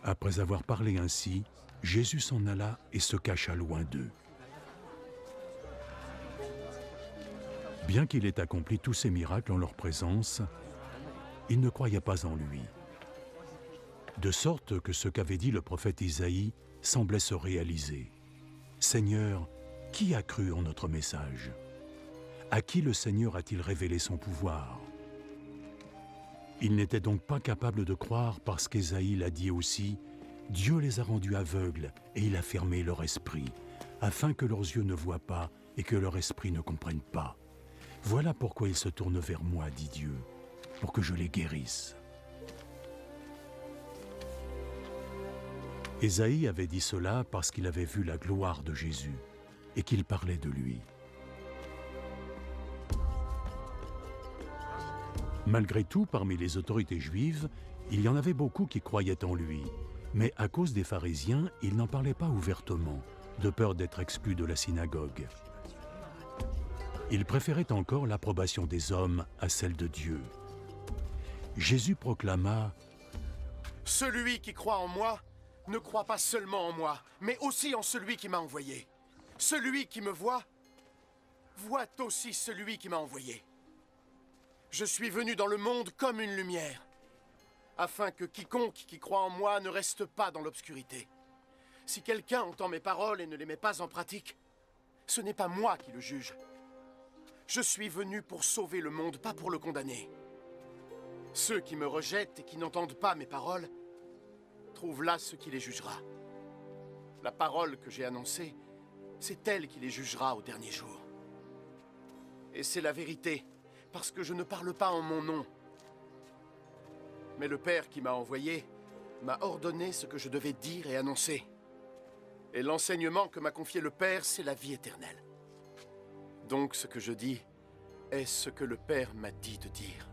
Après avoir parlé ainsi, Jésus s'en alla et se cacha loin d'eux. Bien qu'il ait accompli tous ces miracles en leur présence, ils ne croyaient pas en lui. De sorte que ce qu'avait dit le prophète Isaïe semblait se réaliser. « Seigneur, qui a cru en notre message? À qui le Seigneur a-t-il révélé son pouvoir ?» Ils n'étaient donc pas capables de croire parce qu'Ésaïe l'a dit aussi, « Dieu les a rendus aveugles et il a fermé leur esprit, afin que leurs yeux ne voient pas et que leur esprit ne comprenne pas. Voilà pourquoi ils se tournent vers moi, dit Dieu, pour que je les guérisse. » Ésaïe avait dit cela parce qu'il avait vu la gloire de Jésus et qu'il parlait de lui. Malgré tout, parmi les autorités juives, il y en avait beaucoup qui croyaient en lui, mais à cause des pharisiens, ils n'en parlaient pas ouvertement, de peur d'être exclus de la synagogue. Ils préféraient encore l'approbation des hommes à celle de Dieu. Jésus proclama « Celui qui croit en moi ne croit pas seulement en moi, mais aussi en celui qui m'a envoyé. Celui qui me voit aussi celui qui m'a envoyé. Je suis venu dans le monde comme une lumière, afin que quiconque qui croit en moi ne reste pas dans l'obscurité. Si quelqu'un entend mes paroles et ne les met pas en pratique, ce n'est pas moi qui le juge. Je suis venu pour sauver le monde, pas pour le condamner. Ceux qui me rejettent et qui n'entendent pas mes paroles trouvent là ce qui les jugera. La parole que j'ai annoncée, c'est elle qui les jugera au dernier jour. Et c'est la vérité, parce que je ne parle pas en mon nom. Mais le Père qui m'a envoyé m'a ordonné ce que je devais dire et annoncer. Et l'enseignement que m'a confié le Père, c'est la vie éternelle. Donc ce que je dis est ce que le Père m'a dit de dire.